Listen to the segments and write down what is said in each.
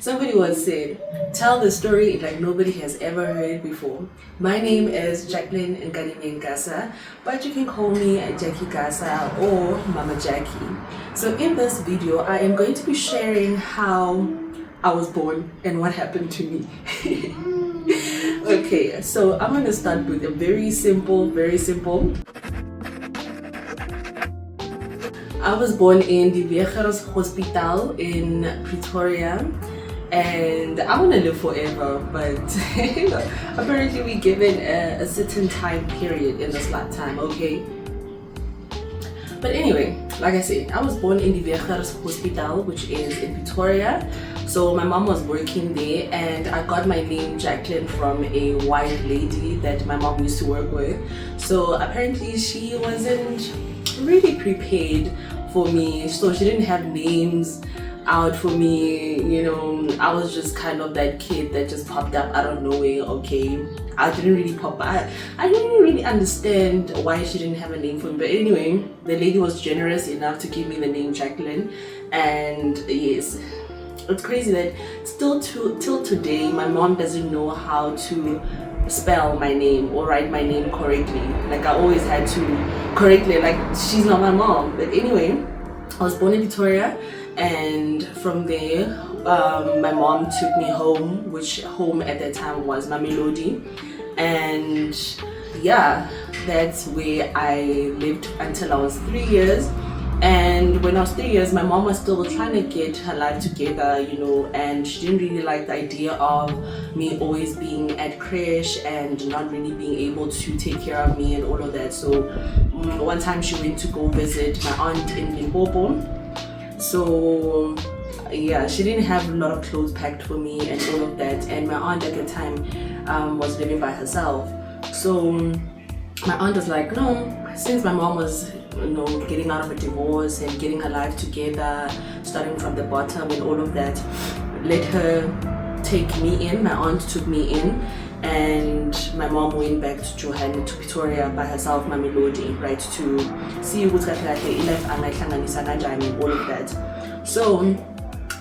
Somebody once said, tell the story like nobody has ever heard before. My name is Jacqueline Nkasa, but you can call me Jackie Gasa or Mama Jackie. So in this video, I am going to be sharing how I was born and what happened to me. Okay, so I'm going to start with a very simple. I was born in the Viejeros Hospital in Pretoria. And I want to live forever, but apparently we're given a certain time period in this lifetime, okay? But anyway, like I said, I was born in the Viejeros Hospital, which is in Pretoria. So my mom was working there, and I got my name Jacqueline from a white lady that my mom used to work with. So apparently she wasn't really prepared for me, so she didn't have names out for me, you know. I was just kind of that kid that just popped up out of nowhere, okay? I didn't really pop up. I didn't really understand why she didn't have a name for me, but anyway, the lady was generous enough to give me the name Jacqueline. And yes, it's crazy that still till today my mom doesn't know how to spell my name or write my name correctly. Like I always had to correctly, like she's not my mom. But anyway, I was born in Victoria, and from there my mom took me home, which home at that time was Mamelodi, and yeah, that's where I lived until I was 3 years. And when I was 3 years, my mom was still trying to get her life together, you know, and she didn't really like the idea of me always being at creche and not really being able to take care of me and all of that. So one time she went to go visit my aunt in Limpopo. So yeah, she didn't have a lot of clothes packed for me and all of that. And my aunt at the time was living by herself. So my aunt was like, no, since my mom was, you know, getting out of a divorce and getting her life together, starting from the bottom and all of that, let her take me in. My aunt took me in, and my mom went back to Johann, to Pretoria by herself, Mamelodi, right, to see what's and all of that. So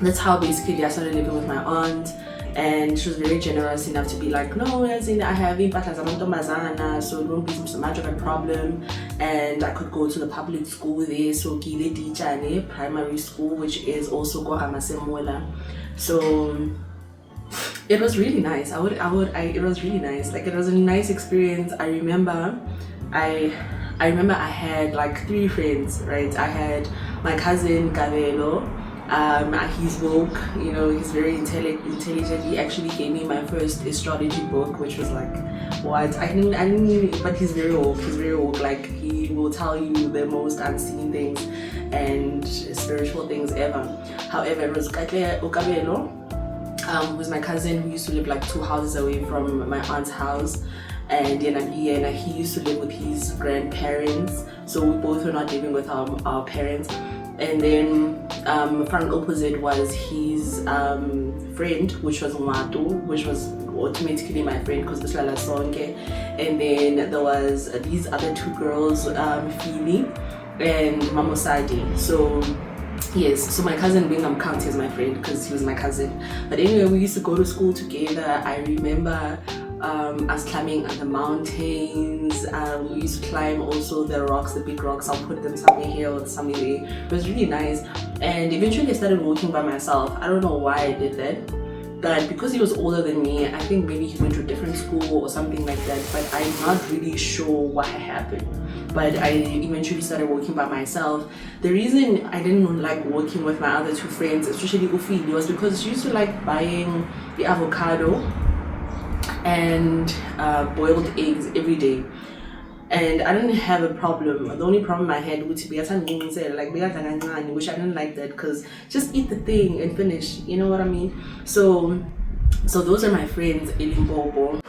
that's how basically I started living with my aunt. And she was very generous enough to be like, no, as in I have impatla zamantombazana, so it won't be so much of a problem. And I could go to the public school there, so Gile Dijane primary school, which is also Goramasemola. So it was really nice. It was really nice. Like, it was a nice experience. I remember I had like 3 friends, right? I had my cousin Gavelo. He's woke, you know, he's very intelligent. He actually gave me my first astrology book, which was like, what? I didn't, but he's very woke, like he will tell you the most unseen things and spiritual things ever. However, it was Ukabelo, who's my cousin, who used to live like 2 houses away from my aunt's house. And he used to live with his grandparents, so we both were not living with our parents. And then front opposite was his friend, which was Mato, which was automatically my friend because this Lala Sonke. And then there was these other 2 girls, Fili and Mamosadi. So yes, so my cousin Bingham counts as my friend because he was my cousin. But anyway, we used to go to school together. I remember us climbing on the mountains. We used to climb also the rocks, the big rocks. I'll put them somewhere here or somewhere there. It was really nice. And eventually I started walking by myself. I don't know why I did that, but because he was older than me, I think maybe he went to a different school or something like that, but I'm not really sure what happened. But I eventually started walking by myself. The reason I didn't like walking with my other 2 friends, especially Ufili, was because she used to like buying the avocado and boiled eggs every day, and I didn't have a problem. The only problem I had would be like, which I didn't like that, because just eat the thing and finish, you know what I mean? So those are my friends in Limpopo.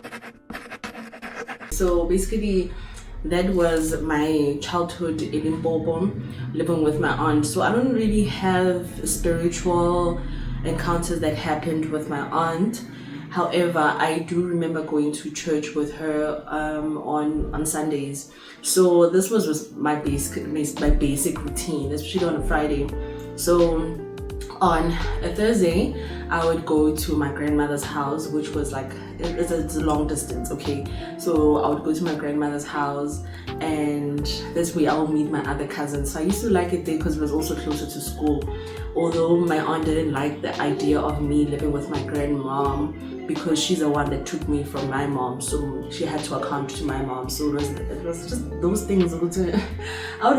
So basically that was my childhood in Limpopo, living with my aunt. So I don't really have spiritual encounters that happened with my aunt. However, I do remember going to church with her on Sundays. So this was my basic routine, especially on a Friday. So On a Thursday, I would go to my grandmother's house, which was like, it's a long distance, okay? So I would go to my grandmother's house, and this way I will meet my other cousins. So I used to like it there because it was also closer to school. Although my aunt didn't like the idea of me living with my grandmom, because she's the one that took me from my mom, so she had to account to my mom. So it was just those things. I would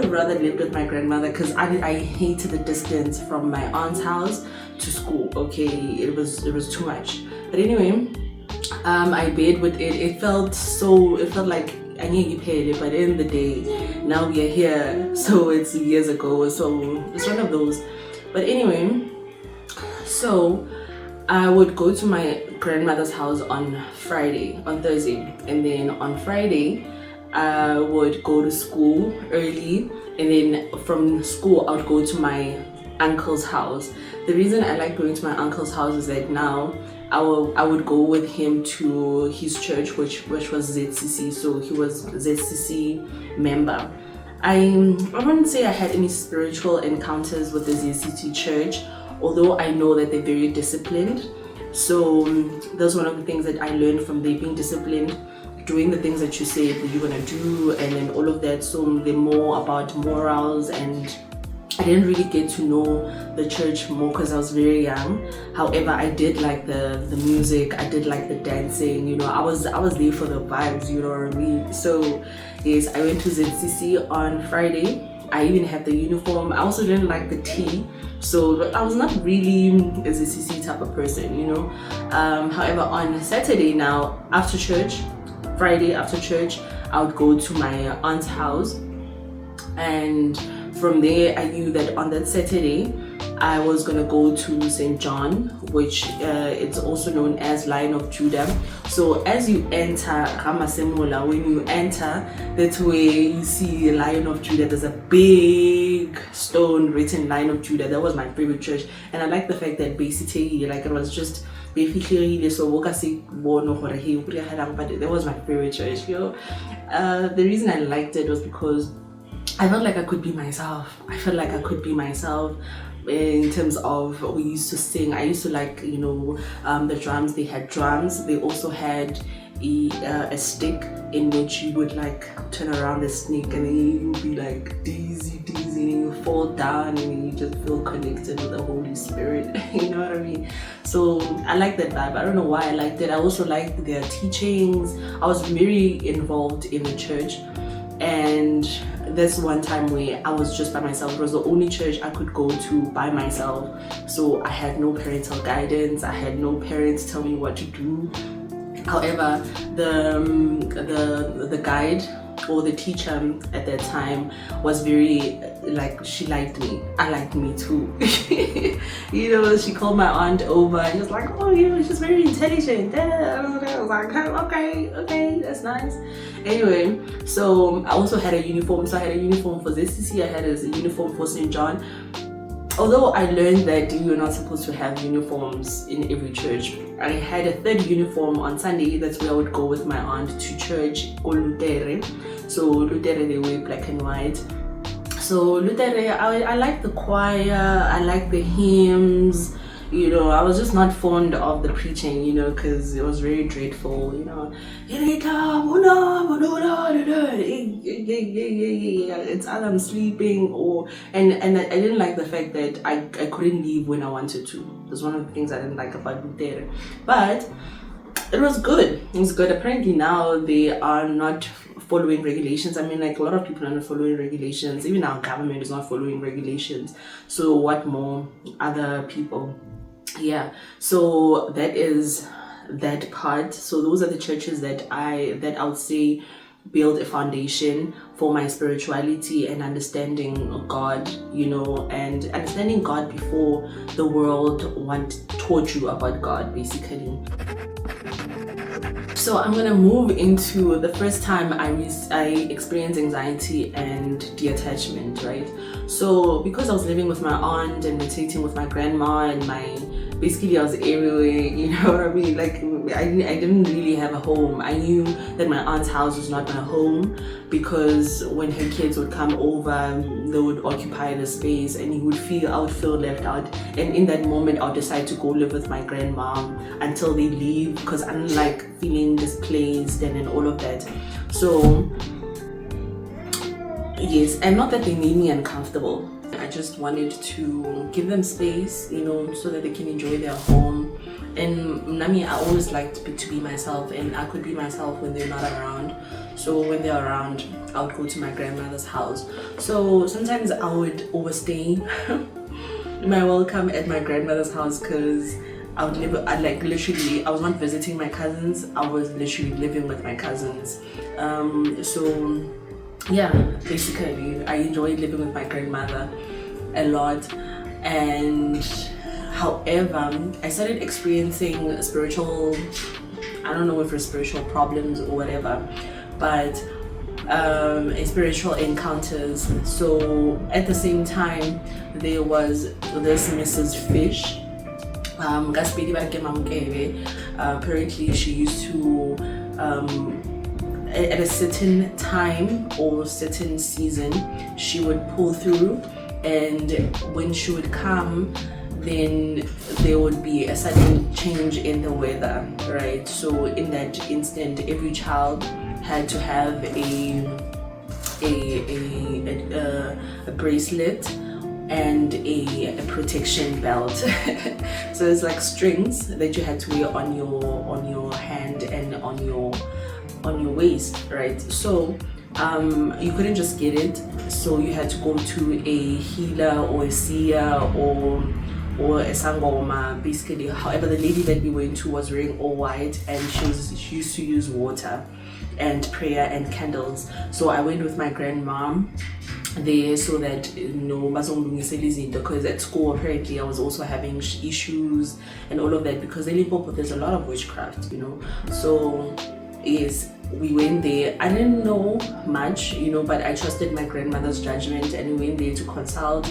have rather lived with my grandmother, because I hated the distance from my aunt's house to school. Okay, it was too much. But anyway, I bid with it. It felt like I need to pay it, but in the day, now we are here. So it's years ago. So it's one of those. But anyway, so I would go to my grandmother's house on Thursday, and then on Friday I would go to school early, and then from school I would go to my uncle's house. The reason I like going to my uncle's house is that now I would go with him to his church, which was ZCC, so he was ZCC member. I wouldn't say I had any spiritual encounters with the ZCC church, although I know that they're very disciplined. So that's one of the things that I learned from them, being disciplined, doing the things that you say that you're gonna do, and then all of that. So they're more about morals, and I didn't really get to know the church more because I was very young. However, I did like the music, I did like the dancing, you know, I was there for the vibes, you know what I mean? So yes, I went to ZCC on Friday. I even had the uniform. I also didn't like the tea, so I was not really a ZCC type of person, you know. However, on Saturday now, after church, Friday after church, I would go to my aunt's house, and from there I knew that on that Saturday I was gonna go to St. John, which it's also known as Lion of Judah. So as you enter Ramasemola, when you enter, that's where you see Lion of Judah. There's a big stone written Lion of Judah. That was my favorite church, and I like the fact that basically, like, it was just basically so but that was my favorite church, you know. The reason I liked it was because I felt like I could be myself. In terms of, we used to sing. I used to like, you know, the drums. They had drums. They also had a stick in which you would like turn around the snake, and then you would be like dizzy, and you fall down, and then you just feel connected with the Holy Spirit. You know what I mean? So I like that vibe. I don't know why I liked it. I also liked their teachings. I was very involved in the church. And this one time where I was just by myself. It was the only church I could go to by myself, so I had no parental guidance. I had no parents tell me what to do. However, the guide or the teacher at that time was very, like, she liked me. I liked me too. You know, she called my aunt over and was like, oh, you know, she's very intelligent. I was like, okay, that's nice. Anyway, so I also had a uniform. So I had a uniform for ZCC, I had a uniform for St. John. Although I learned that you're not supposed to have uniforms in every church, I had a third uniform on Sunday. That's where I would go with my aunt to church, called Lutere. So Lutere, they wear black and white. So Lutere, I like the choir, I like the hymns. You know, I was just not fond of the preaching, you know, because it was very dreadful, you know. It's either I'm sleeping or... And I didn't like the fact that I couldn't leave when I wanted to. That's one of the things I didn't like about Butere. But it was good. It was good. Apparently now they are not following regulations. I mean, like, a lot of people are not following regulations. Even our government is not following regulations. So what more other people? Yeah, so that is that part. So those are the churches that I would say build a foundation for my spirituality and understanding God, you know, and understanding God before the world taught you about God, basically. So I'm gonna move into the first time I experienced anxiety and detachment, right? So because I was living with my aunt and rotating with my grandma and my basically I was everywhere, you know what I mean? Like I didn't really have a home. I knew that my aunt's house was not my home because when her kids would come over, they would occupy the space, and I would feel left out. And in that moment, I would decide to go live with my grandma until they leave, because I don't like feeling displaced and all of that. So yes, and not that they made me uncomfortable. I just wanted to give them space, you know, so that they can enjoy their home. And Nami, I always liked to be myself, and I could be myself when they're not around. So when they're around, I would go to my grandmother's house. So sometimes I would overstay my welcome at my grandmother's house, because I was not visiting my cousins, I was literally living with my cousins. So yeah, basically I enjoyed living with my grandmother a lot. And however, I started experiencing spiritual problems or whatever, but spiritual encounters. So at the same time, there was this Mrs. Fish. Apparently she used to at a certain time or certain season, she would pull through, and when she would come, then there would be a sudden change in the weather, right? So in that instant, every child had to have a bracelet and a protection belt. So it's like strings that you had to wear on your hand and on your waist, right? So you couldn't just get it, so you had to go to a healer or a seer or a sangoma, basically. However, the lady that we went to was wearing all white, and she used to use water and prayer and candles. So I went with my grandmom there so that, you know, because at school apparently I was also having issues and all of that, because in Limpopo there's a lot of witchcraft, you know. So yes, we went there. I didn't know much, you know, but I trusted my grandmother's judgment, and we went there to consult.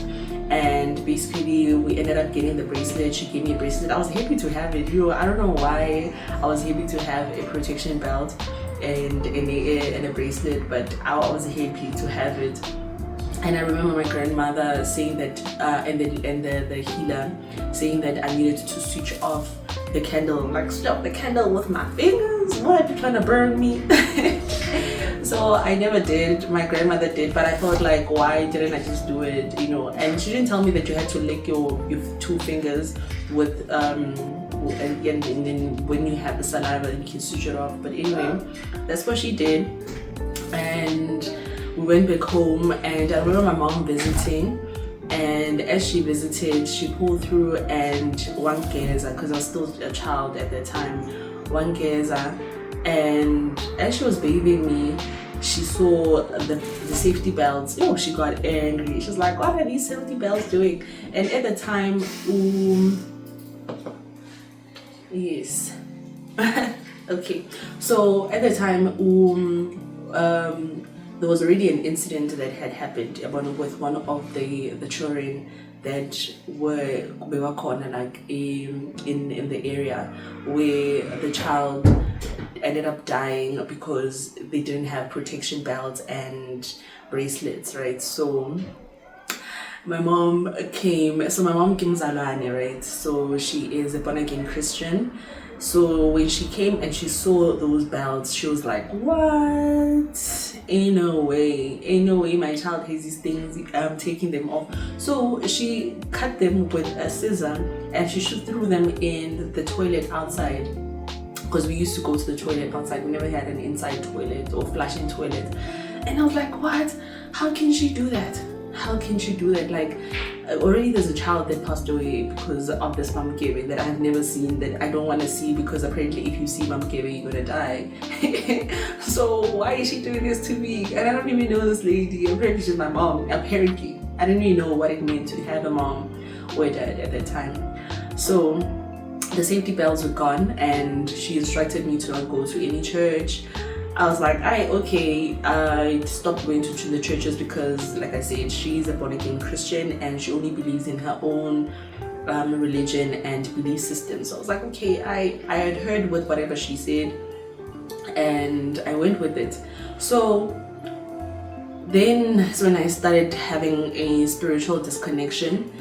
And basically we ended up getting the bracelet. She gave me a bracelet. I was happy to have it. You know, I don't know why I was happy to have a protection belt and a bracelet, but I was happy to have it. And I remember my grandmother saying that, and the healer saying that I needed to switch off the candle, like stop the candle with my fingers. What, you trying to burn me? So I never did. My grandmother did, but I felt like, why didn't I just do it, you know? And she didn't tell me that you had to lick your two fingers with and then when you have the saliva you can switch it off. But anyway, that's what she did. And we went back home, and I remember my mom visiting, and as she visited, she pulled through, and one geza, because I was still a child at that time, one geza, and as she was bathing me, she saw the safety belts. Oh, she got angry. She was like, what are these safety belts doing? And at the time, yes. Okay, so at the time, there was already an incident that had happened with one of the children that were like in the area, where the child ended up dying because they didn't have protection belts and bracelets, right? So my mom came Zalwane, right? So she is a born again Christian. So when she came and she saw those belts, she was like, what? Ain't no way my child has these things, I'm taking them off. So she cut them with a scissor, and she threw them in the toilet outside, because we used to go to the toilet outside. We never had an inside toilet or flushing toilet. And I was like, what? How can she do that? How can she do that? Like, already there's a child that passed away because of this mamkebe that I've never seen, that I don't want to see, because apparently if you see mamkebe you're gonna die. So why is she doing this to me? And I don't even know this lady. Apparently she's my mom. Apparently I didn't even know what it meant to have a mom or a dad at that time. So the safety belts were gone, and she instructed me to not go to any church. I was like, okay. I stopped going to the churches because, like I said, she's a born again Christian, and she only believes in her own religion and belief system. So I was like, okay, I had heard with whatever she said, and I went with it. So then that's when I started having a spiritual disconnection.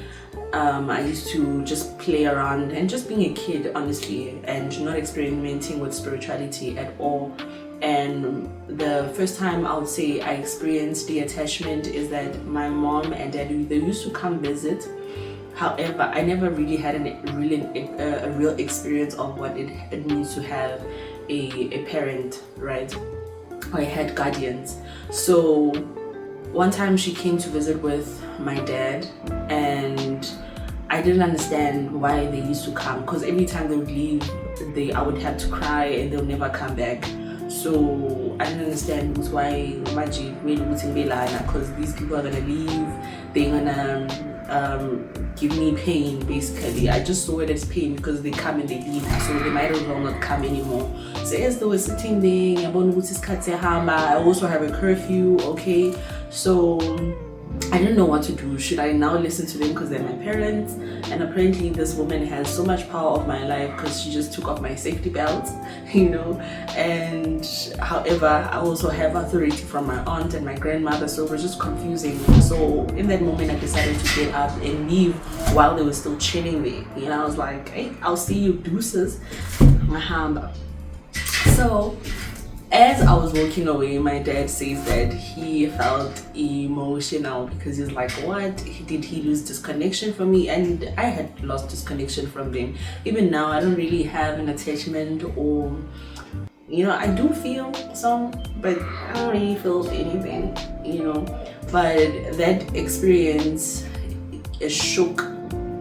I used to just play around and just being a kid, honestly, and not experimenting with spirituality at all. And the first time I would say I experienced the attachment is that my mom and dad, they used to come visit. However, I never really had a real experience of what it means to have a parent, right? I had guardians. So one time she came to visit with my dad, and I didn't understand why they used to come, because every time they would leave, I would have to cry and they'll never come back. So I didn't understand why because these people are gonna leave, they're gonna give me pain. Basically, I just saw it as pain because they come and they leave, so they might as well not come anymore. So as they were sitting there, I also have a curfew, okay? So I didn't know what to do. Should I now listen to them because they're my parents? And apparently this woman has so much power of my life because she just took off my safety belt, and however, I also have authority from my aunt and my grandmother, so it was just confusing. So in that moment I decided to get up and leave while they were still chilling there. I was like, hey, I'll see you, deuces. So as I was walking away, my dad says that he felt emotional because he's like, what? Did he lose disconnection from me? And I had lost disconnection from them. Even now, I don't really have an attachment, or, I do feel some, but I don't really feel anything, But that experience shook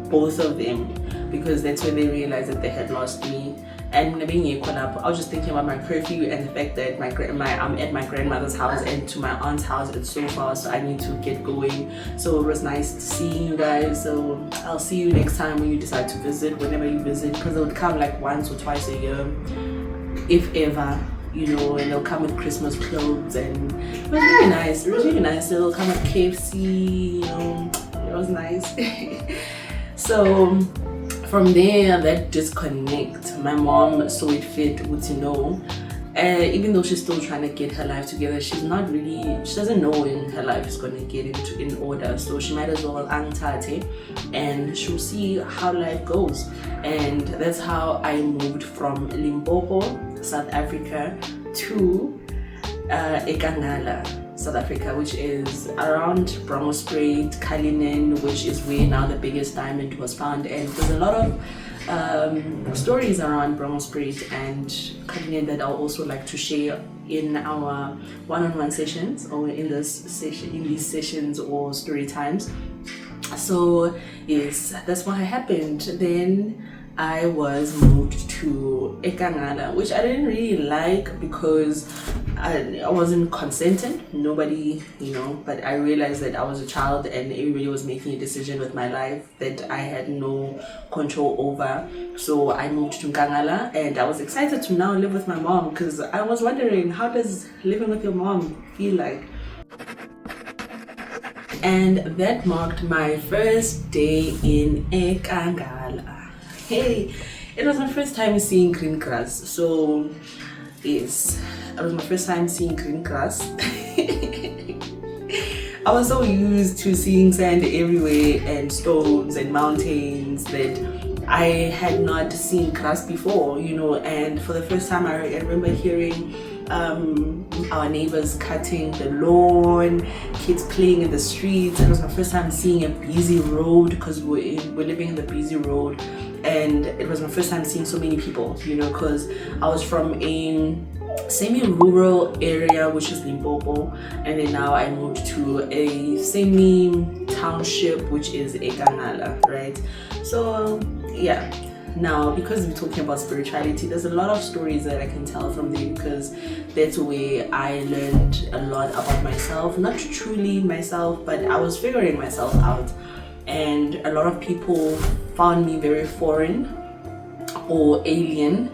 both of them, because that's when they realized that they had lost me. And I was just thinking about my curfew and the fact that I'm at my grandmother's house, and to my aunt's house it's so far, so I need to get going. So it was nice seeing you guys. So I'll see you next time when you decide to visit, whenever you visit, because they would come like once or twice a year, if ever, and they'll come with Christmas clothes, and it was really nice. It was really nice. They'll come with KFC, it was nice. So from there, that disconnect, my mom saw it fit to even though she's still trying to get her life together, she doesn't know when her life is going to get in order, so she might as well antate, and she'll see how life goes. And that's how I moved from Limpopo, South Africa, to Ekangala, South Africa, which is around Bromosprate, Kalinin, which is where now the biggest diamond was found. And there's a lot of stories around Bromosprate and Kalinin that I'll also like to share in our one-on-one sessions, or in these sessions or story times. So yes, that's what happened. Then I was moved to Ekangala, which I didn't really like because I wasn't consented. Nobody, but I realized that I was a child and everybody was making a decision with my life that I had no control over. So I moved to Ekangala, and I was excited to now live with my mom, because I was wondering, how does living with your mom feel like? And that marked my first day in Ekangala. Hey, it was my first time seeing green grass. So yes, it was my first time seeing green grass. I was so used to seeing sand everywhere and stones and mountains that I had not seen grass before, and for the first time I remember hearing our neighbors cutting the lawn, kids playing in the streets. It was my first time seeing a busy road, because we're living in the busy road, and it was my first time seeing so many people, because I was from a semi-rural area, which is Limpopo, and then now I moved to a semi-township, which is Ekangala, right? So yeah. Now, because we're talking about spirituality, there's a lot of stories that I can tell from there, because that's where I learned a lot about myself. Not truly myself, but I was figuring myself out. And a lot of people found me very foreign or alien.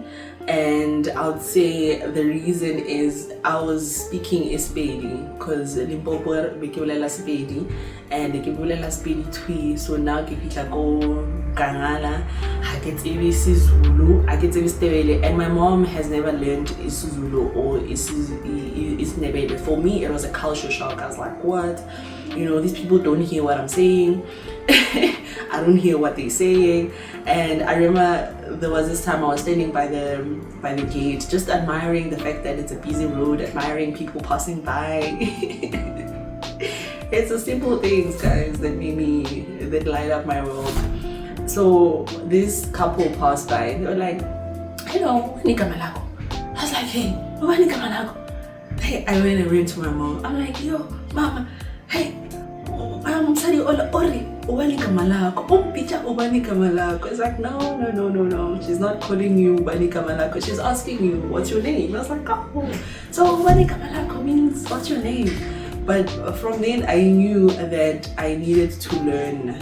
And I would say the reason is I was speaking Espedi, because Limpopo bekebulela Sepedi and bekebulela Sepedi twi, so now ke fitla go Kangala, I get Zulu, I get Isindebele, and my mom has never learned isiZulu or Isindebele. For me, it was a culture shock. I was like, what? These people don't hear what I'm saying. I don't hear what they're saying. And I remember there was this time I was standing by the gate, just admiring the fact that it's a busy road, admiring people passing by. It's the simple things, guys, that light up my world. So this couple passed by. They were like, "Hello, Nika Malago." I was like, "Hey, Nika Malago." Hey, I went and ran to my mom. I'm like, "Yo, mama, hey, I'm sorry, Ori, Ubanika Malako, Picha Ubanika Malako." It's like, no. She's not calling you Ubanika Malako. She's asking you, "What's your name?" I was like, "Oh, so Ubanika Malako means what's your name?" But from then, I knew that I needed to learn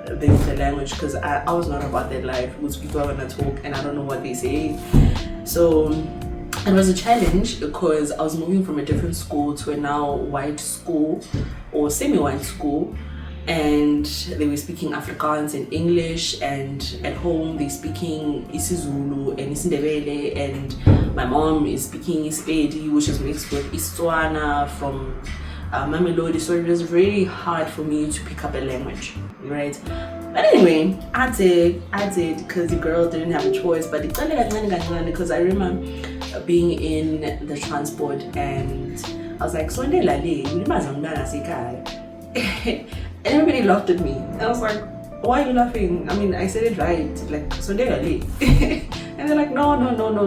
the language, because I was not about that life. Most people are gonna talk and I don't know what they say. So it was a challenge because I was moving from a different school to a now white school or semi-white school, and they were speaking Afrikaans and English, and at home they're speaking isiZulu and Isindebele, and my mom is speaking Isipedi, which is mixed with Istswana from Mamelodi. So it was very hard for me to pick up a language, right? But anyway, I did because the girl didn't have a choice. But because I remember being in the transport and I was like, and everybody laughed at me. And I was like, "Why are you laughing? I mean, I said it right, like and they're like, no.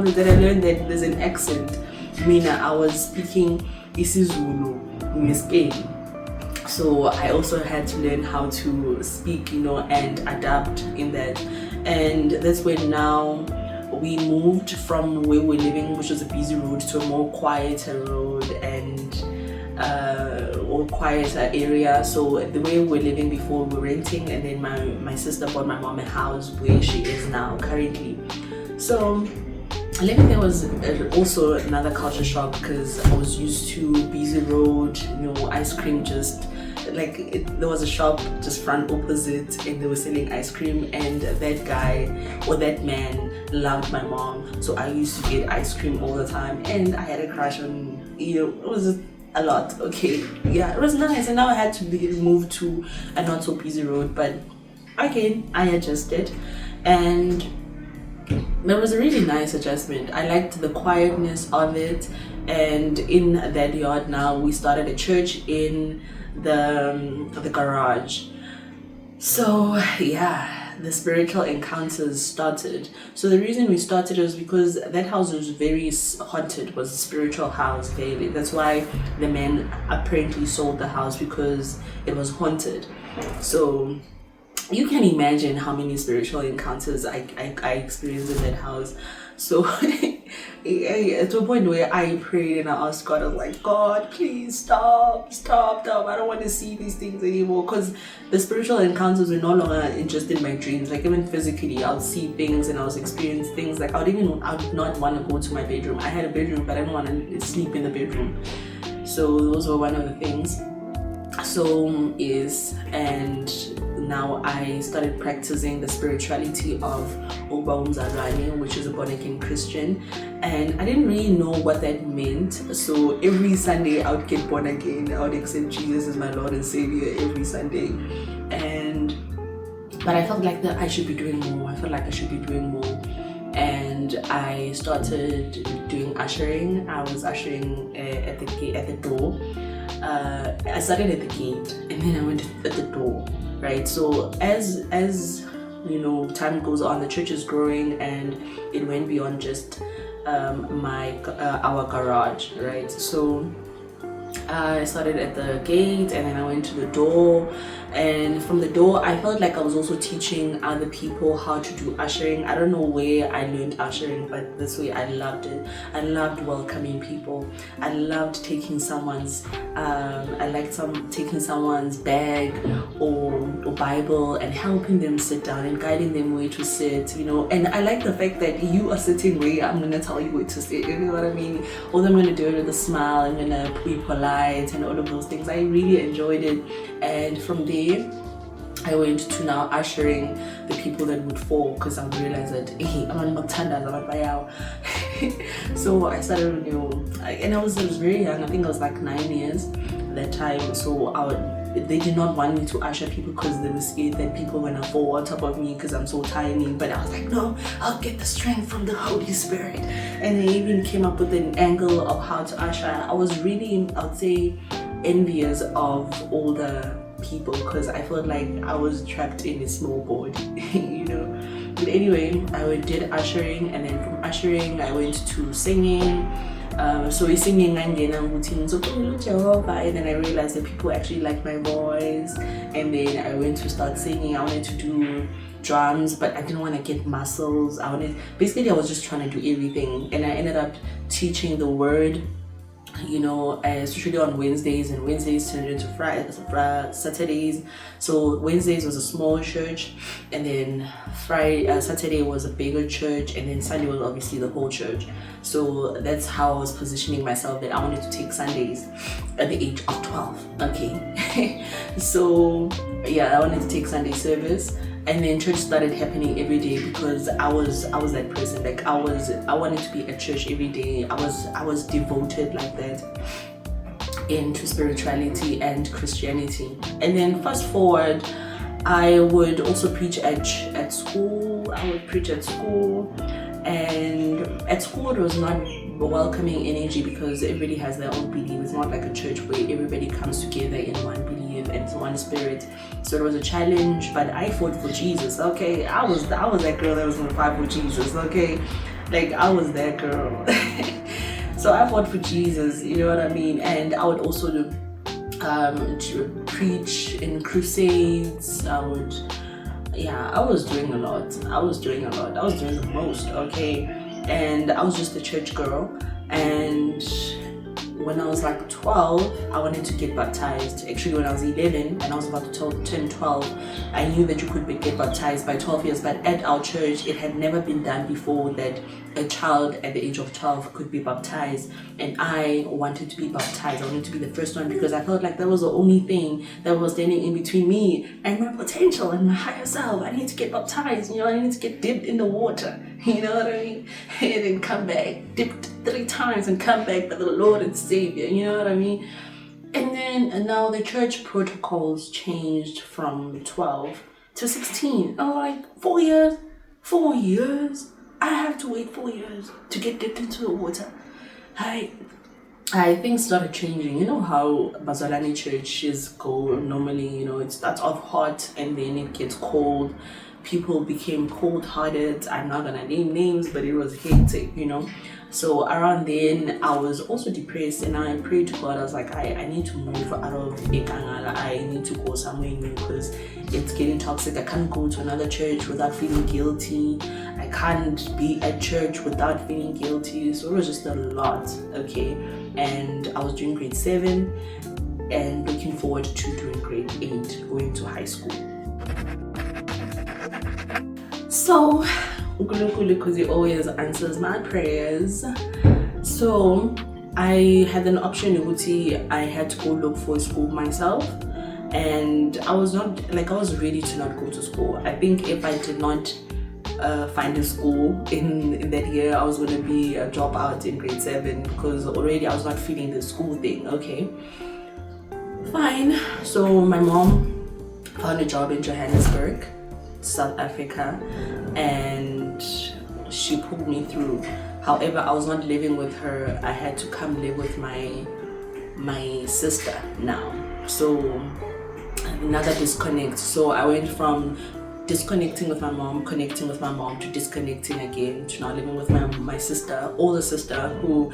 Then I learned that there's an accent. Mina, I was speaking isiZulu in Spain. So I also had to learn how to speak, and adapt in that. And that's when now we moved from where we're living, which was a busy road, to a more quieter road and or quieter area. So the way we're living before, we're renting, and then my sister bought my mom a house where she is now currently. So living there was also another culture shock, because I was used to busy road, ice cream, just like there was a shop just front opposite and they were selling ice cream, and that guy or that man loved my mom, so I used to get ice cream all the time, and I had a crush on, it was just a lot. Okay, yeah, it was nice. And now I had to move to a not so busy road, but again, I adjusted, and it was a really nice adjustment. I liked the quietness of it. And in that yard now, we started a church in the garage. So yeah, the spiritual encounters started. So the reason we started was because that house was very haunted. It was a spiritual house, really. That's why the man apparently sold the house, because it was haunted. So you can imagine how many spiritual encounters I experienced in that house. So to a point where I prayed and I asked God, I was like, "God, please stop. I don't want to see these things anymore." Because the spiritual encounters were no longer just in my dreams. Like, even physically, I would see things and I was experiencing things. Like, I would not want to go to my bedroom. I had a bedroom, but I didn't want to sleep in the bedroom. So those were one of the things. So yes, and now I started practicing the spirituality of Oba Umzalwane, which is a born again Christian, and I didn't really know what that meant. So every Sunday I would get born again. I would accept Jesus as my Lord and Savior every Sunday, but I felt like that I should be doing more. And I started doing ushering. I was ushering at the door. I started at the gate and then I went at the door, right? So as time goes on, the church is growing and it went beyond just our garage, right? So I started at the gate and then I went to the door, and from the door I felt like I was also teaching other people how to do ushering. I don't know where I learned ushering, but this way I loved it. I loved welcoming people. I loved taking someone's taking someone's bag or Bible and helping them sit down and guiding them where to sit, and I like the fact that you are sitting where I'm gonna tell you where to sit, you know what I mean? Although I'm gonna do it with a smile, I'm gonna be polite and all of those things. I really enjoyed it, and from there I went to now ushering the people that would fall, because I would realize that hey, I'm not so I started, and I was very young. I think I was like 9 years at that time. So they did not want me to usher people because they were scared that people were gonna fall on top of me because I'm so tiny. But I was like, no, I'll get the strength from the Holy Spirit. And they even came up with an angle of how to usher. I was really, I would say, envious of all the people because I felt like I was trapped in a small body, But anyway, I did ushering, and then from ushering I went to singing. So we singing and then I realized that people actually like my voice, and then I went to start singing. I wanted to do drums, but I didn't want to get muscles. I was just trying to do everything, and I ended up teaching the word, especially on Wednesdays, and Wednesdays turned into Saturdays. So Wednesdays was a small church, and then Saturday was a bigger church, and then Sunday was obviously the whole church. So that's how I was positioning myself, that I wanted to take Sundays at the age of 12. Okay. So yeah, I wanted to take Sunday service. And then church started happening every day because I was that person. Like I wanted to be at church every day. I was devoted like that into spirituality and Christianity. And then fast forward, I would also preach at school. I would preach at school, and at school it was not welcoming energy because everybody has their own belief. It's not like a church where everybody comes together in one belief and one spirit. So it was a challenge, but I fought for Jesus. Okay, I was that girl that was gonna fight for Jesus. Okay, like I was that girl. So I fought for Jesus, you know what I mean? And I would also do to preach in crusades. I was doing a lot. I was doing the most, okay? And I was just a church girl. And when I was like 12, I wanted to get baptized. Actually, when I was 11 and I was about to turn 12, I knew that you could get baptized by 12 years. But at our church, it had never been done before that a child at the age of 12 could be baptized. And I wanted to be baptized. I wanted to be the first one because I felt like that was the only thing that was standing in between me and my potential and my higher self. I need to get baptized. I need to get dipped in the water. You know what I mean? And then come back, dipped 3 times and come back by the Lord and Savior. You know what I mean? And now the church protocols changed from 12 to 16. I'm like, 4 years? 4 years? I have to wait 4 years to get dipped into the water. I think started changing. You know how Bazalani churches go normally, it starts off hot and then it gets cold. People became cold-hearted. I'm not gonna name names, but it was hectic, So around then, I was also depressed, and I prayed to God. I was like, I need to move out of Ekangala. I need to go somewhere new because it's getting toxic. I can't go to another church without feeling guilty. I can't be at church without feeling guilty. So it was just a lot, okay? And I was doing grade 7 and looking forward to doing grade 8, going to high school. So, because he always answers my prayers. So, I had an option in Uti. I had to go look for a school myself. And I was ready to not go to school. I think if I did not find a school in that year, I was going to be a dropout in grade 7 because already I was not feeling the school thing, okay? Fine. So, my mom found a job in Johannesburg, South Africa, and she pulled me through. However, I was not living with her. I had to come live with my sister now. So another disconnect. So I went from disconnecting with my mom, connecting with my mom, to disconnecting again, to now living with my sister, older sister, who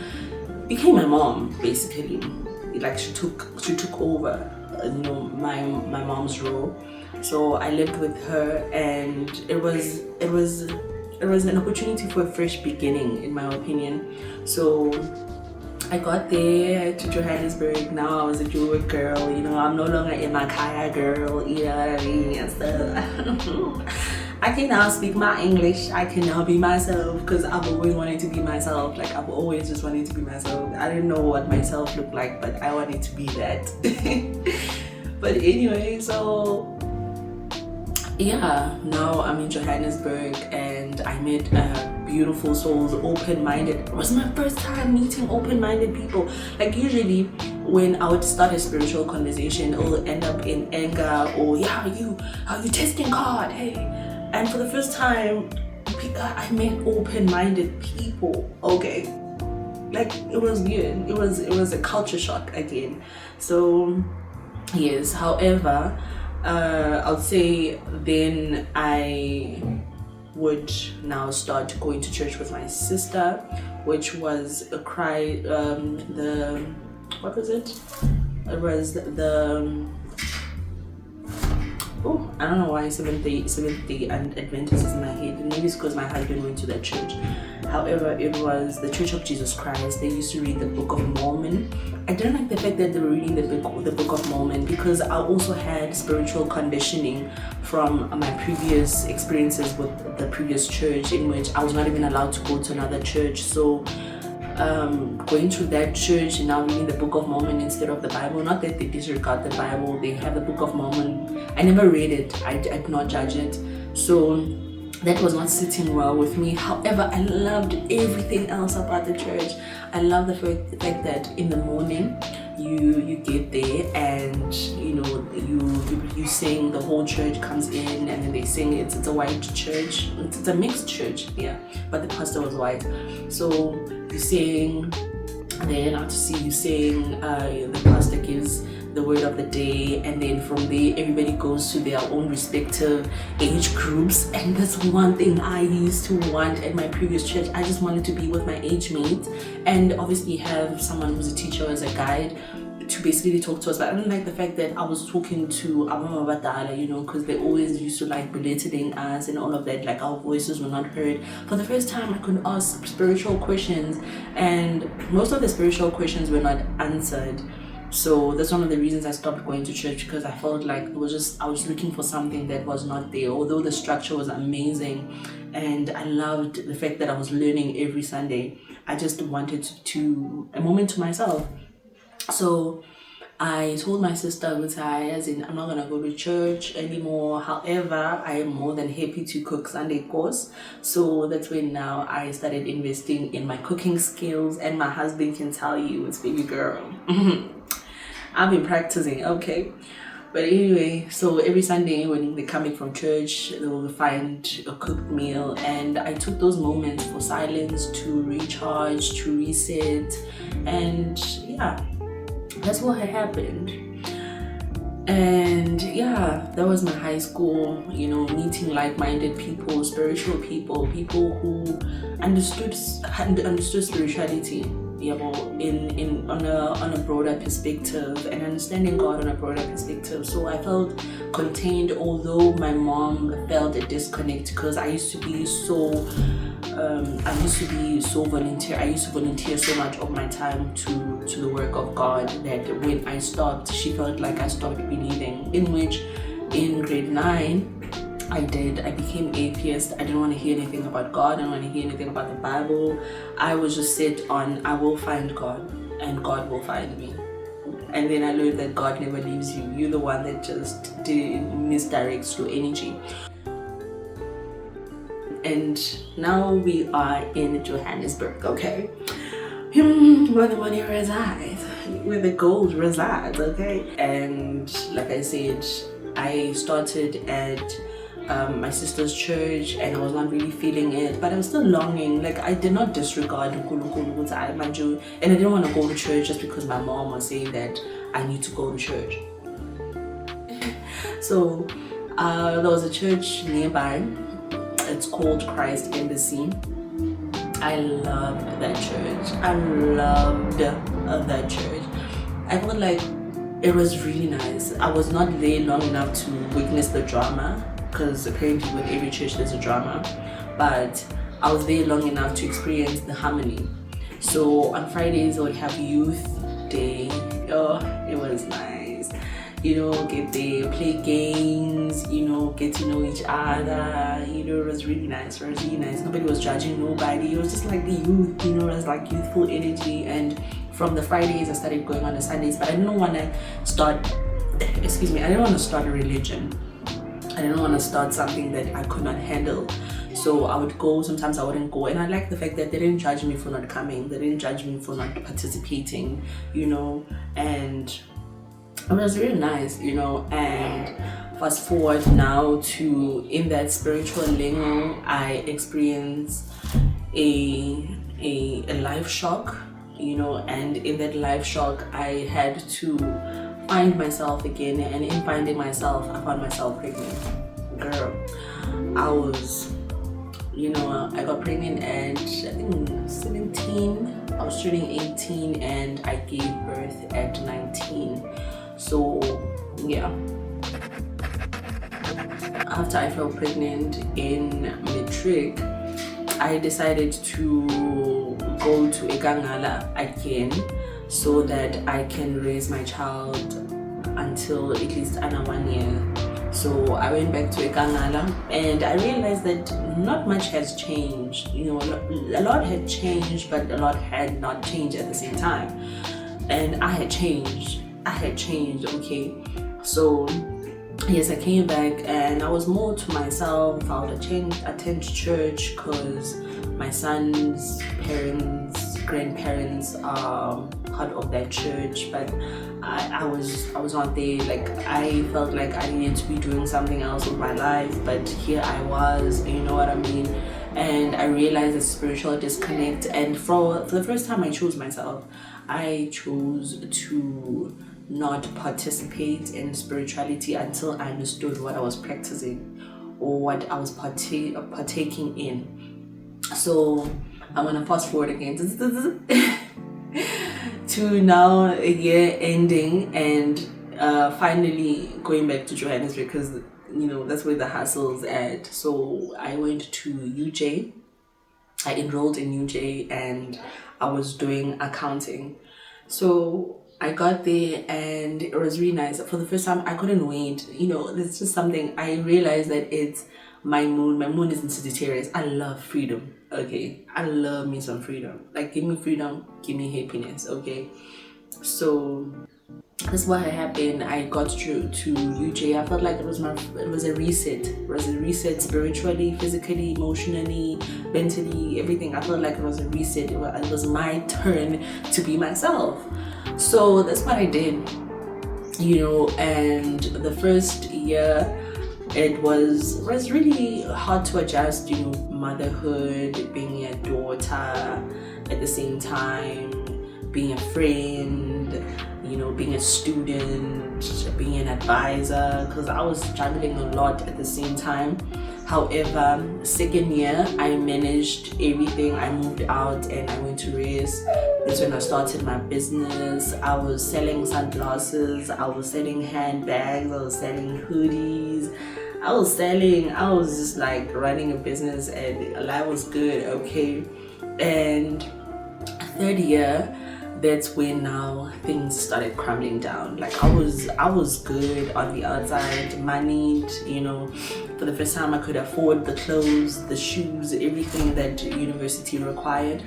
became my mom basically. Like she took over my mom's role. So I lived with her, and it was an opportunity for a fresh beginning, in my opinion. So I got there to Johannesburg. Now I was a Joburg girl, I'm no longer a Makaya girl, you know what I mean, and stuff. I can now speak my English. I can now be myself because I've always wanted to be myself. Like I've always just wanted to be myself. I didn't know what myself looked like, but I wanted to be that. But anyway, so yeah, now I'm in Johannesburg and I met beautiful souls, open-minded. It was my first time meeting open-minded people. Like usually when I would start a spiritual conversation, it will end up in anger or yeah, how you testing God, hey. And for the first time, I met open-minded people. Okay, like it was weird. It was a culture shock again. So yes, however, I'll say then I would now start going to church with my sister, which was a cry. The what was it? It was the oh, I don't know why Seventh-day Adventist is in my head. Maybe it's because my husband went to that church. However, it was the Church of Jesus Christ. They used to read the Book of Mormon. I didn't like the fact that they were reading the Book of Mormon because I also had spiritual conditioning from my previous experiences with the previous church, in which I was not even allowed to go to another church. So going to that church and now reading the Book of Mormon instead of the Bible. Not that they disregard the Bible, they have the Book of Mormon. I never read it, I did not judge it. So that was not sitting well with me. However, I loved everything else about the church. I love the fact that in the morning you get there and you sing, the whole church comes in and then they sing. It's a white church, it's a mixed church, yeah, but the pastor was white. So you sing, and then after see you sing, the pastor gives the word of the day, and then from there everybody goes to their own respective age groups. And that's one thing I used to want at my previous church. I just wanted to be with my age mates and obviously have someone who's a teacher as a guide to basically talk to us. But I don't like the fact that I was talking to Abama Batala, because they always used to like belittling us and all of that, like our voices were not heard. For the first time I could ask spiritual questions and most of the spiritual questions were not answered. So that's one of the reasons I stopped going to church, because I felt like I was looking for something that was not there. Although the structure was amazing and I loved the fact that I was learning every Sunday, I just wanted a moment to myself. So I told my sister, as in, I'm not gonna go to church anymore. However, I am more than happy to cook Sunday course. So that's when now I started investing in my cooking skills, and my husband can tell you it's baby girl. I've been practicing, okay. But anyway, so every Sunday when they're coming from church, they will find a cooked meal, and I took those moments for silence, to recharge, to reset, and yeah, that's what had happened. And yeah, that was my high school, meeting like-minded people, spiritual people who understood spirituality, on a broader perspective, and understanding God on a broader perspective. So I felt contained, although my mom felt a disconnect, because I used to be so volunteer. I used to volunteer so much of my time to the work of God that when I stopped, she felt like I stopped believing. In which, in grade 9, I became atheist. I didn't want to hear anything about God. I didn't want to hear anything about the Bible. I was just set on, I will find God and God will find me. And then I learned that God never leaves you. You're the one that just misdirects your energy. And now we are in Johannesburg, okay? Where the money resides, where the gold resides, okay? And like I said, I started at my sister's church and I was not really feeling it, but I was still longing. Like, I did not disregard Nkulunkulu, and I didn't want to go to church just because my mom was saying that I need to go to church. So there was a church nearby. It's called Christ Embassy. I loved that church. I loved that church. I felt like it was really nice. I was not there long enough to witness the drama, because apparently with every church there's a drama, but I was there long enough to experience the harmony. So on Fridays I would have youth day. Oh, it was nice. Get there, play games, get to know each other. It was really nice. Nobody was judging nobody. It was just like the youth, it was like youthful energy. And from the Fridays I started going on the Sundays, but I didn't want to start a religion. I didn't want to start something that I could not handle. So I would go, sometimes I wouldn't go. And I like the fact that they didn't judge me for not coming. They didn't judge me for not participating, and it was really nice, and fast forward now to in that spiritual lingo, I experienced a life shock, and in that life shock I had to find myself again, and in finding myself I found myself pregnant. Girl, I got pregnant at I think 17. I was turning 18 and I gave birth at 19. So yeah, after I fell pregnant in matric, I decided to go to Ekangala again so that I can raise my child until at least under 1 year. So I went back to Ekangala and I realized that not much has changed. A lot had changed, but a lot had not changed at the same time. And I had changed, okay. So yes, I came back and I was more to myself. I would attend church because my son's grandparents are part of that church, but I was not there. Like, I felt like I needed to be doing something else with my life, but here I was, you know what I mean? And I realized a spiritual disconnect, and for the first time I chose myself. I chose to not participate in spirituality until I understood what I was practicing or what I was partaking in. So I'm gonna fast forward again to now a year ending and finally going back to Johannesburg, because that's where the hustle's at. So I went to UJ. I enrolled in UJ and I was doing accounting. So I got there and it was really nice. For the first time, I couldn't wait. It's just something I realized that it's my moon. My moon is in Sagittarius. I love freedom. Okay, I love me some freedom. Like, give me freedom, give me happiness. Okay, so that's what happened. I got through to UJ. I felt like it was a reset. It was a reset spiritually, physically, emotionally, mentally, everything. I felt like it was a reset. It was my turn to be myself. So that's what I did. And the first year it was really hard to adjust, motherhood, being a daughter, at the same time being a friend, being a student, being an advisor, because I was juggling a lot at the same time. However, second year I managed everything. I moved out and I went to race. That's when I started my business. I was selling sunglasses, I was selling handbags, I was selling hoodies, I was just like running a business, and life was good, okay. And third year, that's when now things started crumbling down. Like, I was good on the outside, moneyed, for the first time I could afford the clothes, the shoes, everything that university required.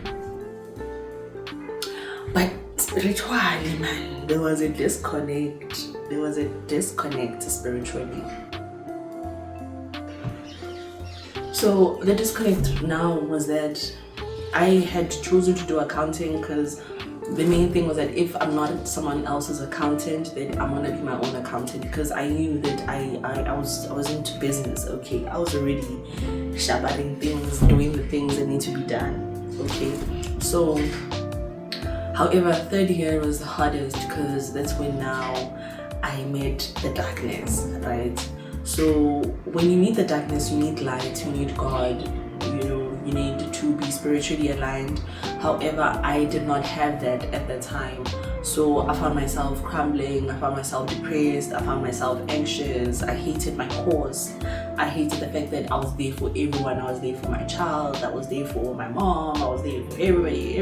But spiritually, man, there was a disconnect spiritually. So the disconnect now was that I had chosen to do accounting because the main thing was that if I'm not someone else's accountant, then I'm gonna be my own accountant, because I knew that I was into business. Okay, I was already shabbering things, doing the things that need to be done. Okay, so however, third year was the hardest because that's when now I met the darkness, right? So when you meet the darkness, you need light, you need God, you need to be spiritually aligned. However, I did not have that at the time. So I found myself crumbling, I found myself depressed, I found myself anxious. I hated my course. I hated the fact that I was there for everyone. I was there for my child, I was there for my mom, I was there for everybody.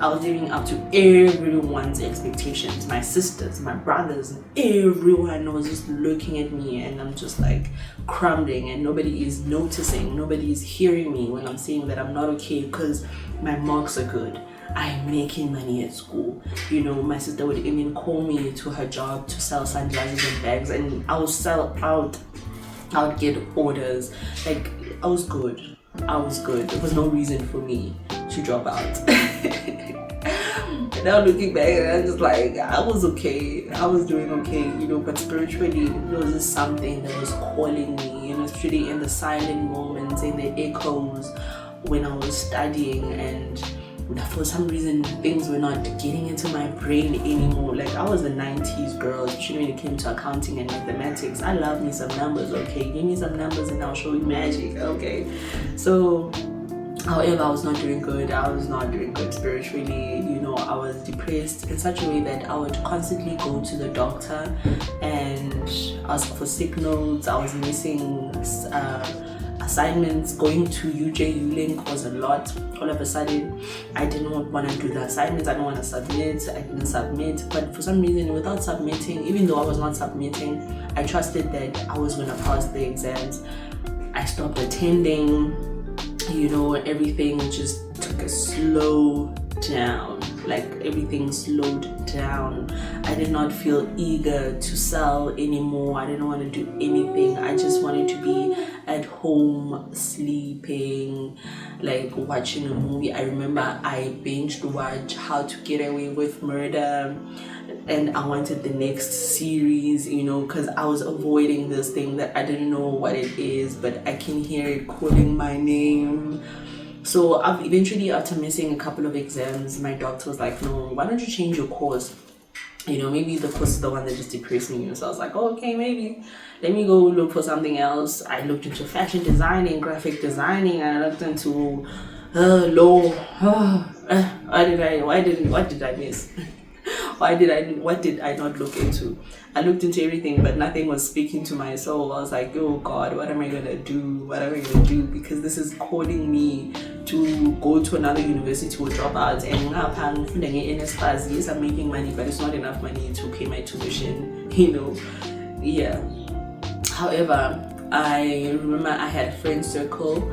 I was living up to everyone's expectations, my sisters, my brothers, everyone was just looking at me, and I'm just like crumbling, and nobody is noticing, nobody is hearing me when I'm saying that I'm not okay because my marks are good. I'm making money at school. You know, my sister would even call me to her job to sell sunglasses and bags, and I would sell out. I would get orders. Like, I was good. There was no reason for me to drop out. And now looking back, I'm just like, I was okay. I was doing okay, you know, but spiritually, there was just something that was calling me, you know, it's really in the silent moments, in the echoes when I was studying, and for some reason things were not getting into my brain anymore. Like, I was a 90s girl, especially when it came to accounting and mathematics. I love me some numbers, okay? Give me some numbers and I'll show you magic, okay? So however, I was not doing good. I was not doing good spiritually. You know, I was depressed in such a way that I would constantly go to the doctor and ask for sick notes. I was missing assignments. Going to UJ Ulink was a lot. All of a sudden, I didn't want to do the assignments. I didn't want to submit. I didn't submit. But for some reason, without submitting, even though I was not submitting, I trusted that I was going to pass the exams. I stopped attending. You know, everything just took a slow down. Like, everything slowed down. I did not feel eager to sell anymore. I didn't want to do anything. I just wanted to be at home sleeping, like watching a movie. I remember I binged watched How to Get Away with Murder, and I wanted the next series, you know, because I was avoiding this thing that I didn't know what it is, but I can hear it calling my name. So I've eventually, after missing a couple of exams, my doctor was like, no, why don't you change your course? You know, maybe the course is the one that just depressed me. So I was like, oh, okay, maybe let me go look for something else. I looked into fashion designing, graphic designing. I looked into law. What did I miss? What did I not look into? I looked into everything, but nothing was speaking to my soul. I was like, oh God, what am I gonna do? What am I gonna do? Because this is calling me to go to another university or drop out. And yes, I'm making money, but it's not enough money to pay my tuition, you know. Yeah. However, I remember I had a friend circle,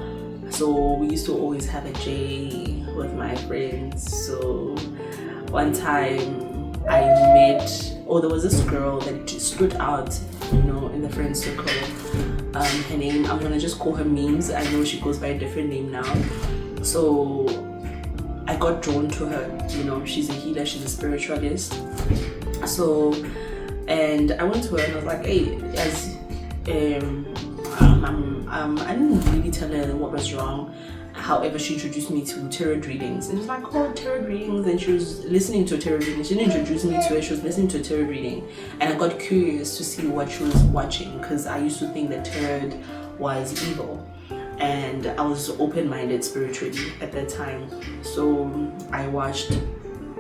so we used to always have a J with my friends. So one time there was this girl that just stood out, you know, in the friend circle. Her name, I'm gonna just call her Memes. I know she goes by a different name now. So I got drawn to her, you know, she's a healer, she's a spiritualist. So, and I went to her and I was like, hey, I didn't really tell her what was wrong. However, she introduced me to tarot readings, and it's like, oh, tarot readings, and she was listening to tarot readings. She didn't introduce me to it, she was listening to a tarot reading, and I got curious to see what she was watching, because I used to think that tarot was evil, and I was open-minded spiritually at that time. So I watched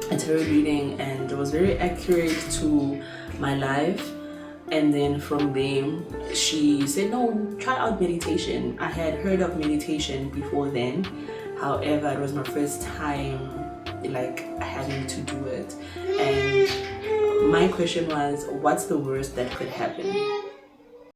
a tarot reading, and it was very accurate to my life. And then from there, she said, no, try out meditation. I had heard of meditation before then. However, it was my first time like having to do it. And my question was, what's the worst that could happen?